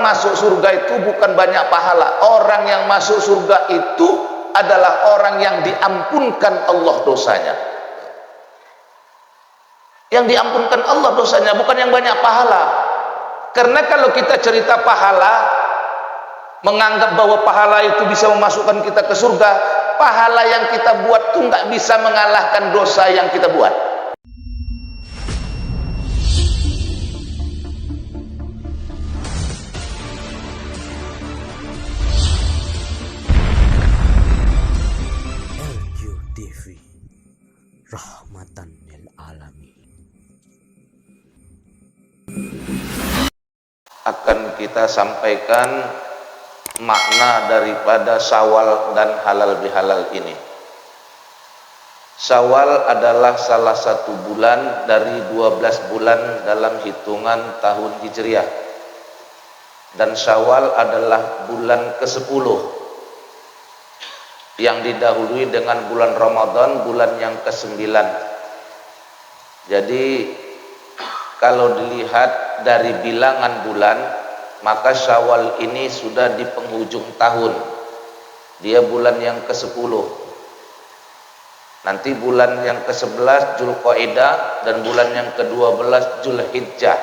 orang masuk surga itu bukan banyak pahala. Orang yang masuk surga itu adalah orang yang diampunkan Allah dosanya. Yang diampunkan Allah dosanya, bukan yang banyak pahala. Karena kalau kita cerita pahala, menganggap bahwa pahala itu bisa memasukkan kita ke surga, pahala yang kita buat tuh nggak bisa mengalahkan dosa yang kita buat. LQTV, rahmatan lil alamin. Akan kita sampaikan makna daripada Syawal dan halal bihalal ini. Syawal adalah salah satu bulan dari 12 bulan dalam hitungan tahun Hijriah, dan Syawal adalah bulan ke-10 yang didahului dengan bulan Ramadan, bulan yang ke-9. Jadi kalau dilihat dari bilangan bulan, maka Syawal ini sudah di penghujung tahun. Dia bulan yang ke-10. Nanti bulan yang ke-11 Dzulqa'dah dan bulan yang ke-12 Dzulhijjah.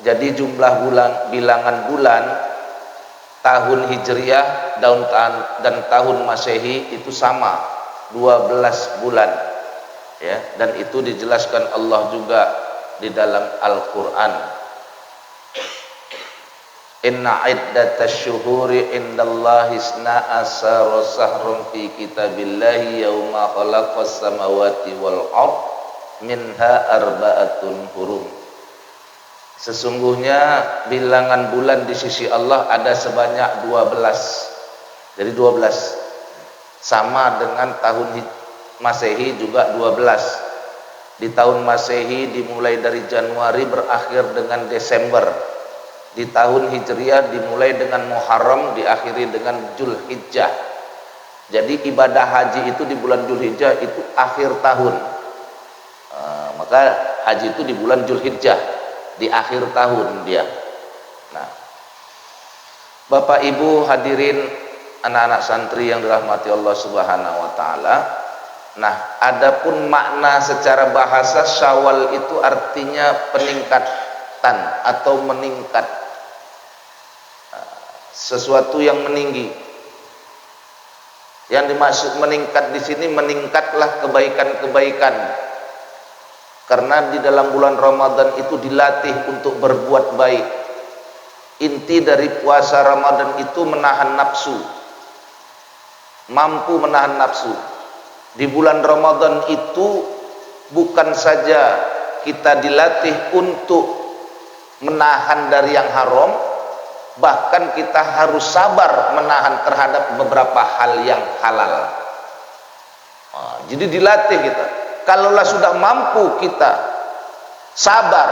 Jadi jumlah bilangan bulan tahun Hijriah dan tahun Masehi itu sama, 12 bulan. Ya, dan itu dijelaskan Allah juga di dalam Al-Qur'an. Inna iddatash syuhuri indallahi isna asara sahrum fi kitabillahi yauma khalaqas samawati wal ard minha arba'atun hurum. Sesungguhnya bilangan bulan di sisi Allah ada sebanyak 12. Jadi 12 sama dengan tahun Masehi juga 12. Di tahun Masehi dimulai dari Januari berakhir dengan Desember. Di tahun Hijriah dimulai dengan Muharram diakhiri dengan Dzulhijjah. Jadi ibadah haji itu di bulan Dzulhijjah itu akhir tahun. Maka haji itu di bulan Dzulhijjah, di akhir tahun dia. Nah, Bapak Ibu hadirin anak-anak santri yang dirahmati Allah Subhanahu wa taala. Nah, adapun makna secara bahasa Syawal itu artinya peningkatan atau meningkat, sesuatu yang meninggi. Yang dimaksud meningkat di sini, meningkatlah kebaikan-kebaikan. Karena di dalam bulan Ramadan itu dilatih untuk berbuat baik. Inti dari puasa Ramadan itu menahan nafsu, mampu menahan nafsu. Di bulan Ramadan itu bukan saja kita dilatih untuk menahan dari yang haram, bahkan kita harus sabar menahan terhadap beberapa hal yang halal. Jadi dilatih kita. Kalaulah sudah mampu kita sabar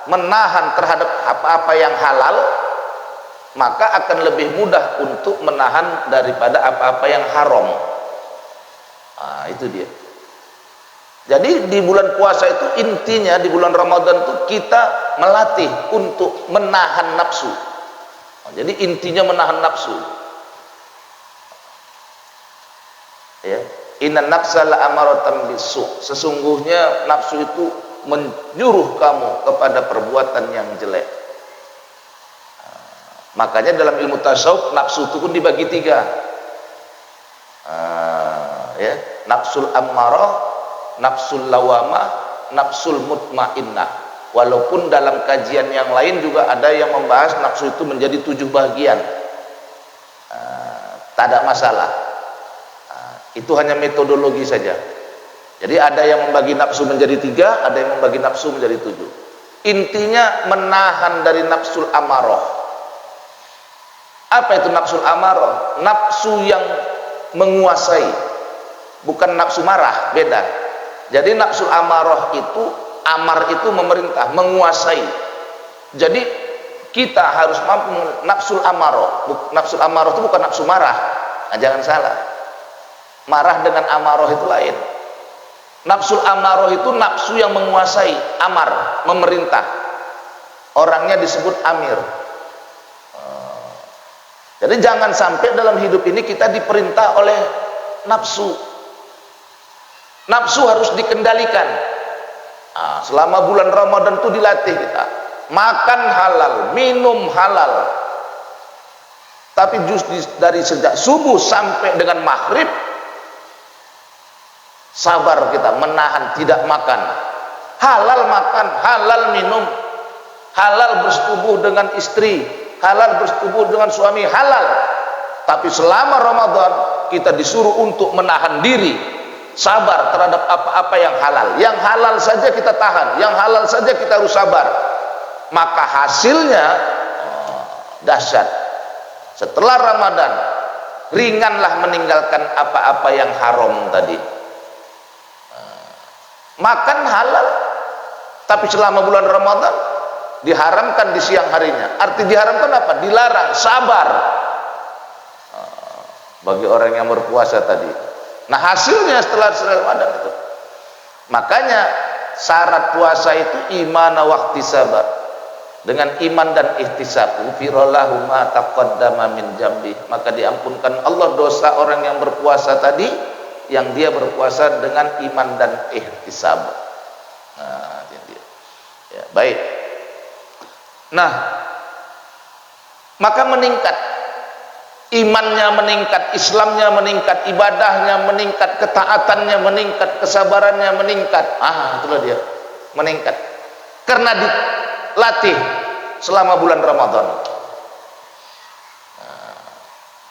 menahan terhadap apa-apa yang halal, maka akan lebih mudah untuk menahan daripada apa-apa yang haram. Itu dia. Jadi di bulan puasa itu intinya, di bulan Ramadan itu kita melatih untuk menahan nafsu. Jadi intinya menahan nafsu. Ya, inna nafsa la'amaratam bisu'. Sesungguhnya nafsu itu menyuruh kamu kepada perbuatan yang jelek. Makanya dalam ilmu tasawuf nafsu itu pun dibagi 3. Ya, nafsul ammarah, nafsul lawamah, nafsul mutmainnah. Walaupun dalam kajian yang lain juga ada yang membahas nafsu itu menjadi 7 bagian. Tak ada masalah. Itu hanya metodologi saja. Jadi ada yang membagi nafsu menjadi 3, ada yang membagi nafsu menjadi 7. Intinya menahan dari nafsul amarah. Apa itu nafsul amarah? Nafsu yang menguasai, bukan nafsu marah, beda. Jadi nafsul amarah itu, amar itu memerintah, menguasai. Jadi kita harus mampu nafsul amarah. Nafsul amarah itu bukan nafsu marah. Nah, jangan salah. Marah dengan amarah itu lain. Nafsul amarah itu nafsu yang menguasai, amar, memerintah. Orangnya disebut amir. Jadi jangan sampai dalam hidup ini kita diperintah oleh nafsu. Nafsu harus dikendalikan. Nah, selama bulan Ramadan itu dilatih kita. Makan halal, minum halal. Tapi justru dari sejak subuh sampai dengan maghrib, sabar kita menahan tidak makan. Halal makan, halal minum, halal bersetubuh dengan istri, halal bersetubuh dengan suami, halal. Tapi selama Ramadan kita disuruh untuk menahan diri, sabar terhadap apa-apa yang halal. Yang halal saja kita tahan, yang halal saja kita harus sabar. Maka hasilnya dahsyat. Setelah Ramadan ringanlah meninggalkan apa-apa yang haram tadi. Makan halal, tapi selama bulan Ramadan diharamkan di siang harinya. Arti diharamkan apa? Dilarang, sabar. Bagi orang yang berpuasa tadi. Nah hasilnya setelah Ramadan itu. Makanya syarat puasa itu iman wa ihtisab. Dengan iman dan ihtisab, ghufirallahu ma taqaddama min jambi, maka diampunkan Allah dosa orang yang berpuasa tadi, yang dia berpuasa dengan iman dan ihtisab. Nah, dia. Ya, baik. Nah, maka meningkat imannya, meningkat Islamnya, meningkat ibadahnya, meningkat ketaatannya, meningkat kesabarannya, meningkat. Itulah dia, meningkat karena dilatih selama bulan Ramadan.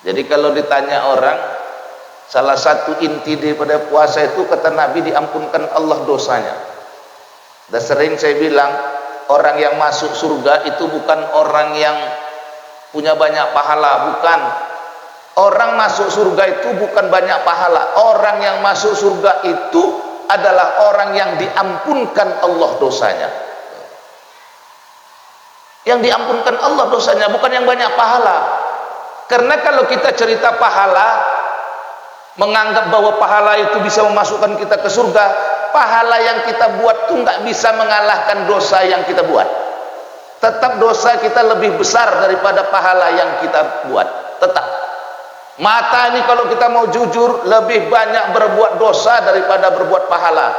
Jadi kalau ditanya orang, salah satu inti daripada puasa itu kata Nabi diampunkan Allah dosanya. Dan sering saya bilang, orang yang masuk surga itu bukan orang yang punya banyak pahala, bukan. Orang masuk surga itu bukan banyak pahala. Orang yang masuk surga itu adalah orang yang diampunkan Allah dosanya. Yang diampunkan Allah dosanya, bukan yang banyak pahala. Karena kalau kita cerita pahala, menganggap bahwa pahala itu bisa memasukkan kita ke surga, pahala yang kita buat tuh nggak bisa mengalahkan dosa yang kita buat. Tetap dosa kita lebih besar daripada pahala yang kita buat. Tetap. Mata ini kalau kita mau jujur, lebih banyak berbuat dosa daripada berbuat pahala.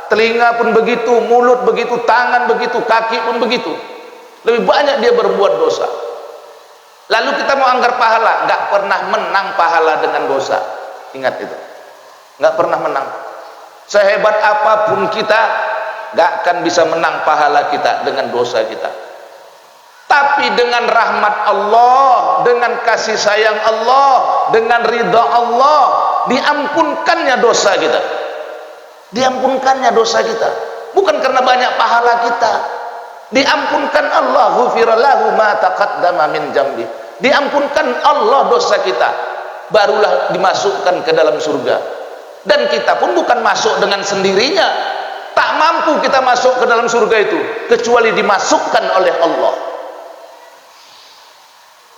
Telinga pun begitu, mulut begitu, tangan begitu, kaki pun begitu. Lebih banyak dia berbuat dosa. Lalu kita mau anggar pahala, nggak pernah menang pahala dengan dosa. Ingat itu, nggak pernah menang. Sehebat apapun kita, nggak akan bisa menang pahala kita dengan dosa kita. Tapi dengan rahmat Allah, dengan kasih sayang Allah, dengan ridha Allah, diampunkannya dosa kita. Diampunkannya dosa kita, bukan karena banyak pahala kita. Diampunkan Allah, ghufirallahu ma taqaddama min jambi. Diampunkan Allah dosa kita, barulah dimasukkan ke dalam surga. Dan kita pun bukan masuk dengan sendirinya. Tak mampu kita masuk ke dalam surga itu kecuali dimasukkan oleh Allah.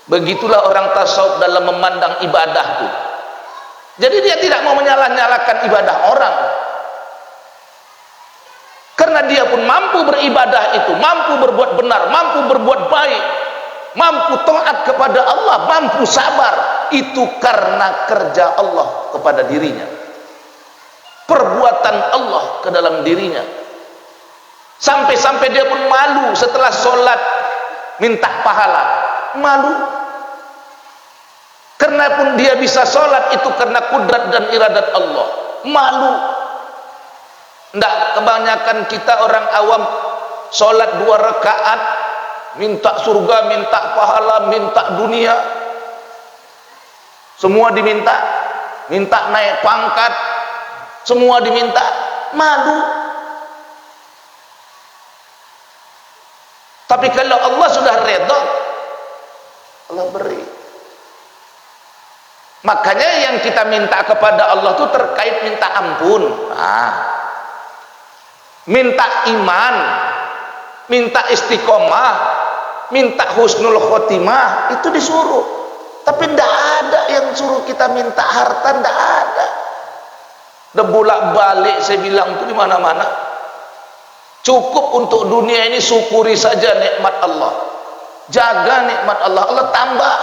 Begitulah orang tasawuf dalam memandang ibadah itu. Jadi dia tidak mau menyalah-nyalahkan ibadah orang. Karena dia pun mampu beribadah itu, mampu berbuat benar, mampu berbuat baik, mampu taat kepada Allah, mampu sabar. Itu karena kerja Allah kepada dirinya, perbuatan Allah ke dalam dirinya. Sampai-sampai dia pun malu setelah sholat minta pahala, malu. Karena pun dia bisa sholat itu karena kudrat dan iradat Allah, malu. Nggak, kebanyakan kita orang awam sholat 2 rakaat minta surga, minta pahala, minta dunia, semua diminta, minta naik pangkat, semua diminta, malu. Tapi kalau Allah sudah redha, Allah beri. Makanya yang kita minta kepada Allah itu terkait minta ampun, minta iman, minta istiqomah, minta husnul khotimah, itu disuruh. Tapi tidak ada yang suruh kita minta harta, tidak ada. Udah bolak-balik saya bilang itu di mana-mana. Cukup untuk dunia ini syukuri saja nikmat Allah. Jaga nikmat Allah, Allah tambah.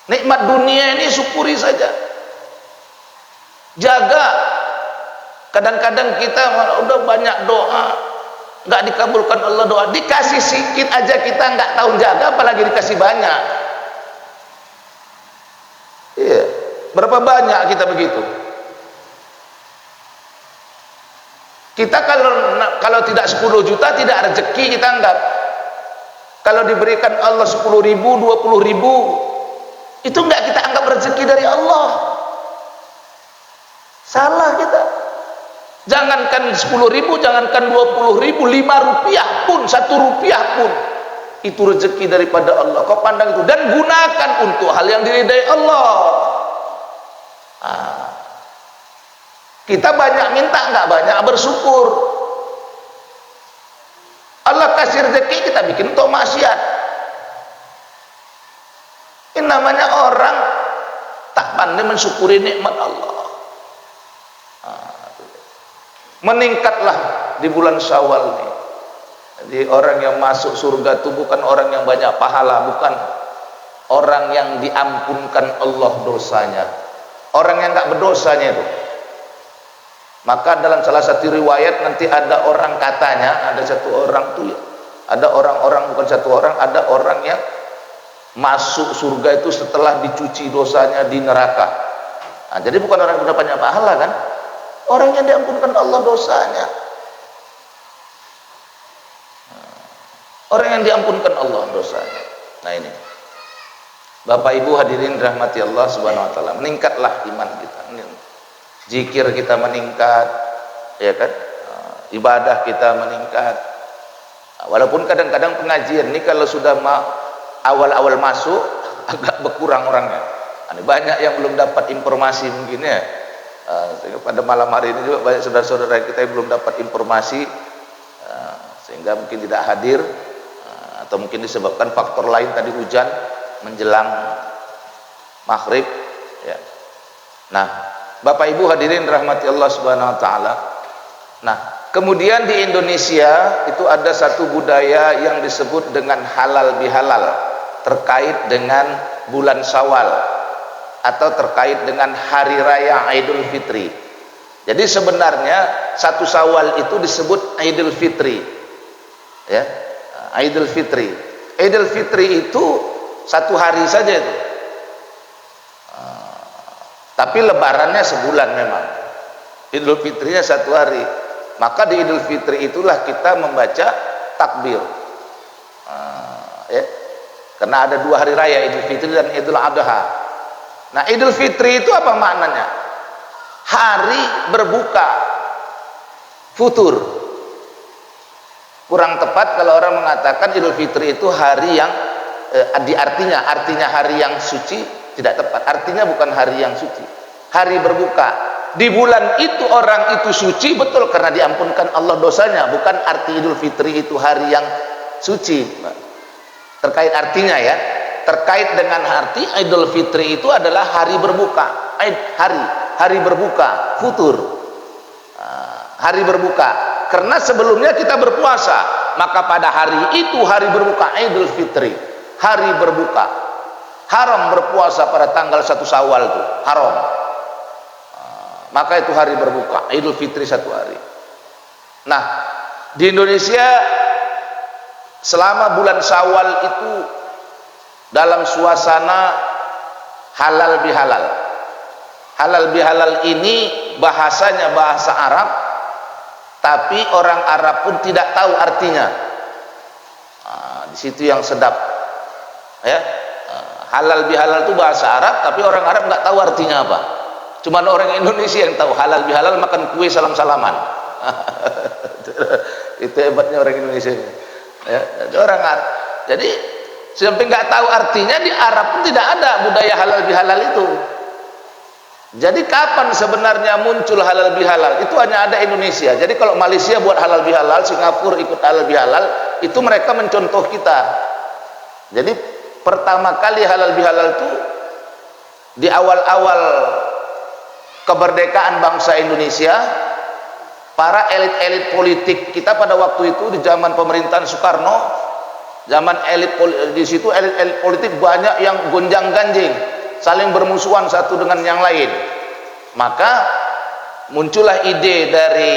Nikmat dunia ini syukuri saja. Jaga. Kadang-kadang kita udah banyak doa, nggak dikabulkan Allah doa. Dikasih sedikit aja kita nggak tahu jaga, apalagi dikasih banyak. Iya. Berapa banyak kita begitu? Kita kalau tidak 10 juta tidak rezeki kita anggap. Kalau diberikan Allah 10.000, 20.000, itu enggak kita anggap rezeki dari Allah. Salah kita. Jangankan 10.000, jangankan 20.000, 5 rupiah pun, 1 rupiah pun, itu rezeki daripada Allah. Kau pandang itu dan gunakan untuk hal yang diridai Allah. Kita banyak minta, enggak banyak bersyukur. Allah kasih rezeki, kita bikin untuk maksiat. Ini namanya orang tak pandai mensyukuri nikmat Allah. Meningkatlah di bulan Syawal ini. Jadi orang yang masuk surga itu bukan orang yang banyak pahala, bukan orang yang diampunkan Allah dosanya, orang yang enggak berdosanya itu. Maka dalam salah satu riwayat nanti ada orang, katanya ada satu orang tuh, ada orang-orang, bukan satu orang, ada orang yang masuk surga itu setelah dicuci dosanya di neraka. Nah, jadi bukan orang yang banyak pahala kan, orang yang diampunkan Allah dosanya, orang yang diampunkan Allah dosanya. Nah ini Bapak Ibu hadirin rahmati Allah subhanahu wa ta'ala, meningkatlah iman kita, zikir kita meningkat, ya kan, ibadah kita meningkat. Walaupun kadang-kadang pengajian ini kalau sudah awal-awal masuk agak berkurang orangnya. Banyak yang belum dapat informasi mungkin ya. Pada malam hari ini juga banyak saudara-saudara kita yang belum dapat informasi, sehingga mungkin tidak hadir, atau mungkin disebabkan faktor lain, tadi hujan menjelang maghrib ya. Nah Bapak Ibu hadirin rahmati Allah subhanahu wa ta'ala. Nah kemudian di Indonesia itu ada satu budaya yang disebut dengan halal bihalal, terkait dengan bulan Syawal atau terkait dengan hari raya Idul Fitri. Jadi sebenarnya satu Syawal itu disebut Idul Fitri ya, Idul Fitri. Idul Fitri itu satu hari saja itu, tapi lebarannya sebulan memang. Idul Fitrinya satu hari. Maka di Idul Fitri itulah kita membaca takbir ya. Karena ada 2 hari raya, Idul Fitri dan Idul Adha. Nah Idul Fitri itu apa maknanya? Hari berbuka, futur. Kurang tepat kalau orang mengatakan Idul Fitri itu hari yang artinya hari yang suci, tidak tepat. Artinya bukan hari yang suci, hari berbuka. Di bulan itu orang itu suci, betul, karena diampunkan Allah dosanya. Bukan arti Idul Fitri itu hari yang suci. Terkait artinya ya, terkait dengan arti Idul Fitri itu adalah hari berbuka, hari berbuka, futur, hari berbuka. Karena sebelumnya kita berpuasa, maka pada hari itu hari berbuka Idul Fitri, hari berbuka. Haram berpuasa pada tanggal 1 Syawal itu, haram. Maka itu hari berbuka Idul Fitri, satu hari. Nah di Indonesia selama bulan Syawal itu dalam suasana halal bihalal. Halal bihalal ini bahasanya bahasa Arab, tapi orang Arab pun tidak tahu artinya. Di situ yang sedap ya. Halal bihalal itu bahasa Arab, tapi orang Arab nggak tahu artinya apa. Cuman orang Indonesia yang tahu halal bihalal, makan kue salam-salaman. Itu hebatnya orang Indonesia ya. Jadi orang Arab, jadi sampai nggak tahu artinya, di Arab pun tidak ada budaya halal bihalal itu. Jadi kapan sebenarnya muncul halal bihalal? Itu hanya ada Indonesia. Jadi kalau Malaysia buat halal bihalal, Singapura ikut halal bihalal, itu mereka mencontoh kita. Jadi pertama kali halal bihalal itu di awal-awal kemerdekaan bangsa Indonesia, para elit-elit politik kita pada waktu itu di zaman pemerintahan Soekarno, zaman elit di situ elit-elit politik banyak yang gonjang-ganjing, saling bermusuhan satu dengan yang lain. Maka muncullah ide dari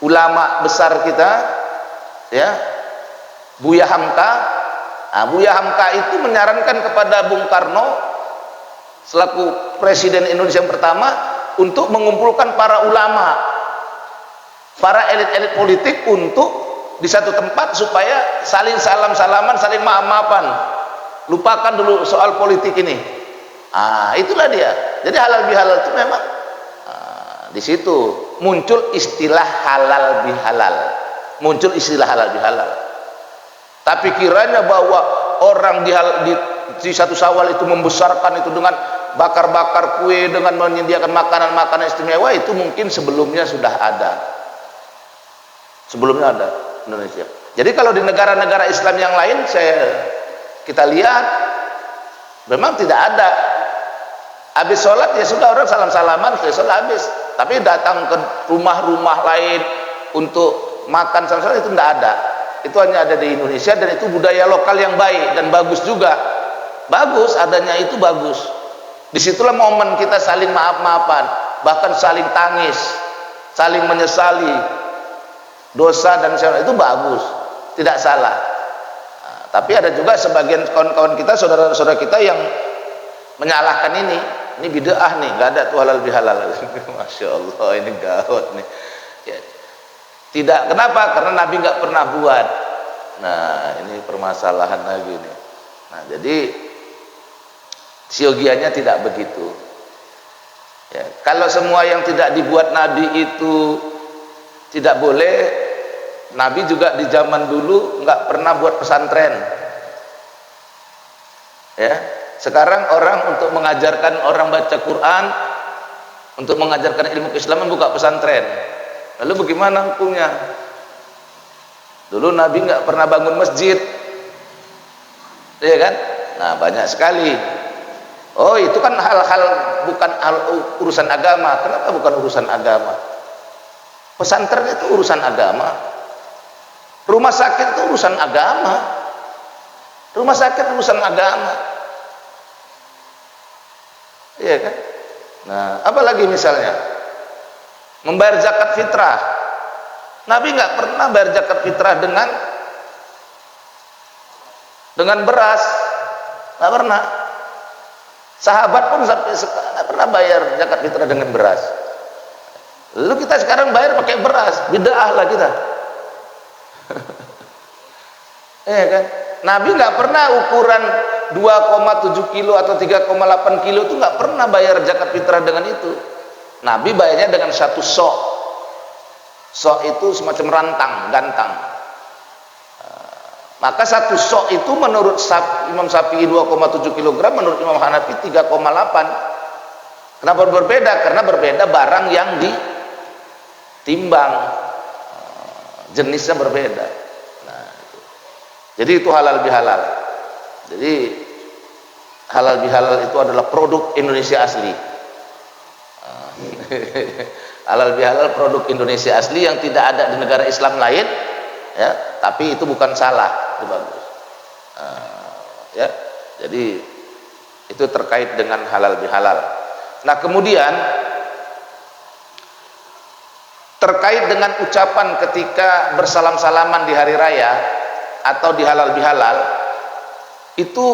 ulama besar kita, ya, Buya Hamka. Nah, Buya Hamka itu menyarankan kepada Bung Karno selaku Presiden Indonesia yang pertama untuk mengumpulkan para ulama, para elit-elit politik untuk di satu tempat supaya saling salam-salaman, saling maaf-maafan. Lupakan dulu soal politik ini. Itulah dia. Jadi halal bihalal itu memang di situ muncul istilah halal bihalal. Muncul istilah halal bihalal. Tapi kiranya bahwa orang di satu Syawal itu membesarkan itu dengan bakar-bakar kue, dengan menyediakan makanan-makanan istimewa, itu mungkin sebelumnya sudah ada. Sebelumnya ada Indonesia. Jadi kalau di negara-negara Islam yang lain kita lihat memang tidak ada. Habis sholat ya sudah, orang salam-salaman, sholat habis. Tapi datang ke rumah-rumah lain untuk makan sama-sama itu tidak ada. Itu hanya ada di Indonesia, dan itu budaya lokal yang baik dan bagus juga. Bagus, adanya itu bagus. Disitulah momen kita saling maaf-maafan, bahkan saling tangis, saling menyesali dosa dan itu bagus, tidak salah. Tapi ada juga sebagian kawan-kawan kita, saudara-saudara kita yang menyalahkan ini bid'ah nih, nggak ada tuh halal bihalal. Masya Allah, ini gawat nih. Ya. Tidak, kenapa? Karena Nabi nggak pernah buat. Nah, ini permasalahan lagi nih. Nah, jadi siogianya tidak begitu. Ya, kalau semua yang tidak dibuat Nabi itu tidak boleh, Nabi juga di zaman dulu nggak pernah buat pesantren. Ya, sekarang orang untuk mengajarkan orang baca Quran, untuk mengajarkan ilmu keislaman buka pesantren. Lalu bagaimana hukumnya? Dulu Nabi nggak pernah bangun masjid, ya kan? Nah, banyak sekali. Oh, itu kan hal-hal bukan urusan agama. Kenapa bukan urusan agama? Pesantren itu urusan agama. Rumah sakit itu urusan agama. Rumah sakit urusan agama. Iya kan? Nah, apalagi misalnya membayar zakat fitrah. Nabi nggak pernah bayar zakat fitrah dengan beras, nggak pernah. Sahabat pun sampai sekarang nggak pernah bayar zakat fitrah dengan beras. Lalu kita sekarang bayar pakai beras, bid'ah lah kita. Kan? Nabi nggak pernah ukuran 2,7 kilo atau 3,8 kilo itu nggak pernah bayar zakat fitrah dengan itu. Nabi bayarnya dengan satu sok. Sok itu semacam rantang, gantang. Maka satu sok itu menurut Imam Syafi'i 2,7 kg, menurut Imam Hanafi 3,8. Kenapa berbeda? Karena berbeda barang yang ditimbang, jenisnya berbeda. Nah, jadi itu halal bihalal. Jadi halal bihalal itu adalah produk Indonesia asli. Halal bihalal produk Indonesia asli yang tidak ada di negara Islam lain, ya. Tapi itu bukan salah, itu bagus. Ya, jadi itu terkait dengan halal bihalal. Nah, kemudian terkait dengan ucapan ketika bersalam-salaman di hari raya atau di halal bihalal, itu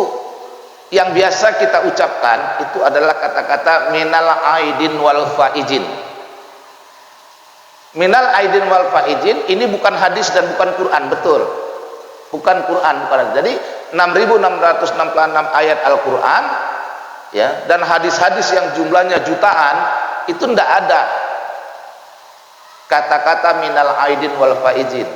yang biasa kita ucapkan itu adalah kata-kata minal aidin wal faizin. Minal aidin wal faizin ini bukan hadis dan bukan Quran, betul. Bukan Quran, bukan. Jadi 6.666 ayat Al-Qur'an, ya, dan hadis-hadis yang jumlahnya jutaan itu tidak ada kata-kata minal aidin wal faizin.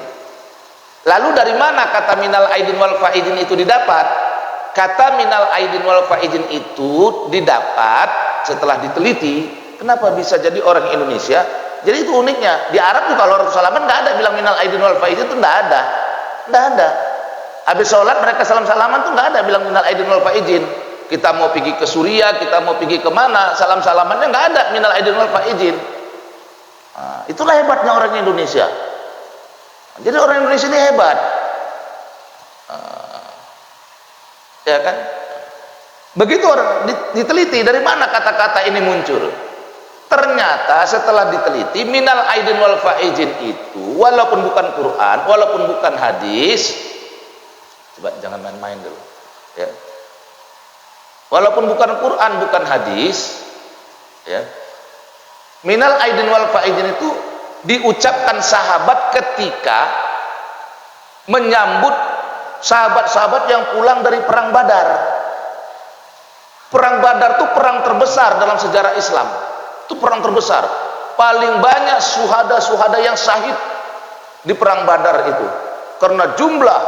Lalu dari mana kata minal aidin wal faizin itu didapat? Kata minal aidin wal faizin itu didapat setelah diteliti. Kenapa bisa jadi orang Indonesia? Jadi itu uniknya. Di Arab juga kalau orang salaman nggak ada bilang minal aidin wal faizin, itu nggak ada. Nggak ada. Habis sholat mereka salam-salaman tuh nggak ada bilang minal aidin wal faizin. Kita mau pergi ke Suriah, kita mau pergi kemana, salam-salamannya nggak ada minal aidin wal faizin. Nah, itulah hebatnya orang Indonesia. Jadi orang Indonesia ini hebat. Ya kan? Begitu orang diteliti dari mana kata-kata ini muncul. Ternyata setelah diteliti minal aidin wal faizin itu walaupun bukan Quran, walaupun bukan hadis, coba jangan main-main dulu. Ya. Walaupun bukan Quran, bukan hadis, ya. Minal aidin wal faizin itu diucapkan sahabat ketika menyambut sahabat-sahabat yang pulang dari perang Badar. Perang Badar itu perang terbesar dalam sejarah Islam. Itu perang terbesar. Paling banyak syuhada-syuhada yang syahid di perang Badar itu. Karena jumlah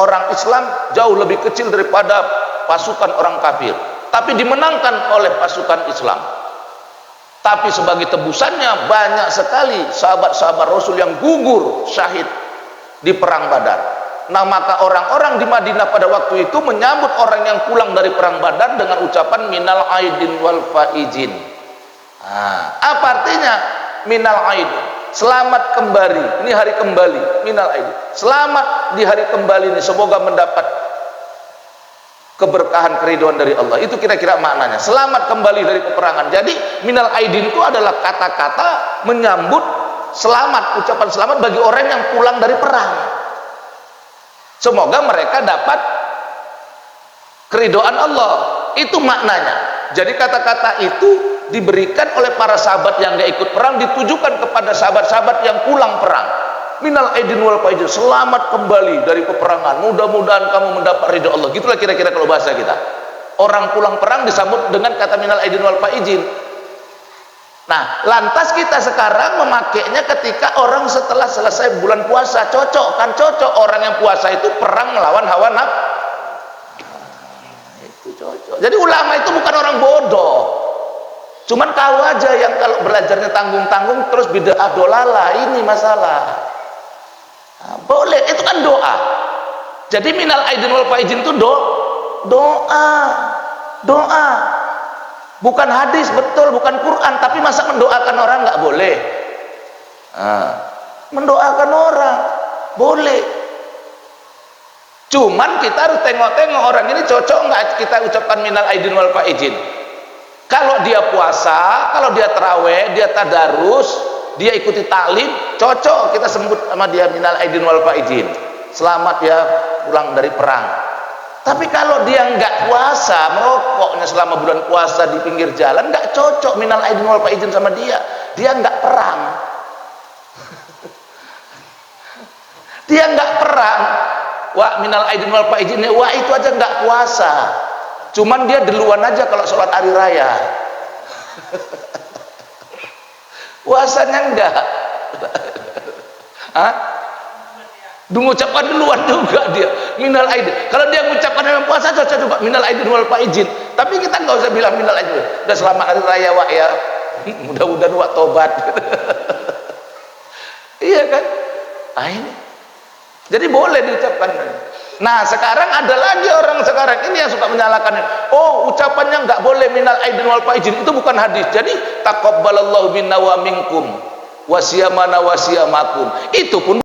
orang Islam jauh lebih kecil daripada pasukan orang kafir. Tapi dimenangkan oleh pasukan Islam. Tapi sebagai tebusannya banyak sekali sahabat-sahabat Rasul yang gugur syahid di perang Badar. Nah, maka orang-orang di Madinah pada waktu itu menyambut orang yang pulang dari perang Badar dengan ucapan minal aidin wal faizin. Nah, apa artinya minal aidin? Selamat kembali. Ini hari kembali. Minal aidin. Selamat di hari kembali ini. Semoga mendapat keberkahan, keridhaan dari Allah. Itu kira-kira maknanya. Selamat kembali dari peperangan. Jadi minal aidin itu adalah kata-kata menyambut selamat, ucapan selamat bagi orang yang pulang dari perang. Semoga mereka dapat keridhaan Allah. Itu maknanya. Jadi kata-kata itu diberikan oleh para sahabat yang gak ikut perang, ditujukan kepada sahabat-sahabat yang pulang perang. Minal aidin wal faizin, selamat kembali dari peperangan. Mudah-mudahan kamu mendapat ridha Allah. Gitulah kira-kira kalau bahasa kita. Orang pulang perang disambut dengan kata minal aidin wal faizin. Nah, lantas kita sekarang memakainya ketika orang setelah selesai bulan puasa. Cocok kan? Cocok. Orang yang puasa itu perang melawan hawa nafsu. Itu cocok. Jadi ulama itu bukan orang bodoh. Cuman kau aja yang kalau belajarnya tanggung-tanggung terus bid'ah dolala. Ini masalah. Nah, boleh, itu kan doa. Jadi minal aidin wal faizin itu doa. Doa. Bukan hadis, betul, bukan Quran, tapi masa mendoakan orang nggak boleh? Nah, mendoakan orang boleh. Cuman kita harus tengok-tengok orang ini cocok nggak kita ucapkan minal aidin wal faizin. Kalau dia puasa, kalau dia taraweh, dia tadarus, dia ikuti taklim, cocok kita sebut sama dia minal aidin wal faizin. Selamat ya pulang dari perang. Tapi kalau dia nggak puasa, merokoknya selama bulan puasa di pinggir jalan, nggak cocok minal aidin wal faizin sama dia. Dia nggak perang. Dia nggak perang. Wah, minal aidin wal faizin, wah itu aja nggak puasa. Cuman dia duluan aja kalau sholat hari raya. Puasanya enggak. Hah? Mengucapkan duluan juga dia minal aidin. Kalau dia mengucapkan dalam puasa cocok juga minal aidin wal faizin. Tapi kita nggak usah bilang minal aidin. Udah selamat hari raya Wak ya. Mudah-mudahan Wak tobat. Iya kan? Nah ini. Jadi boleh diucapkan. Nah sekarang ada lagi orang sekarang ini yang suka menyalahkan. Oh ucapannya nggak boleh minal aidin wal faizin, itu bukan hadis. Jadi taqabbalallahu minna wa minkum wasiyamana wasiyamakum. Itu pun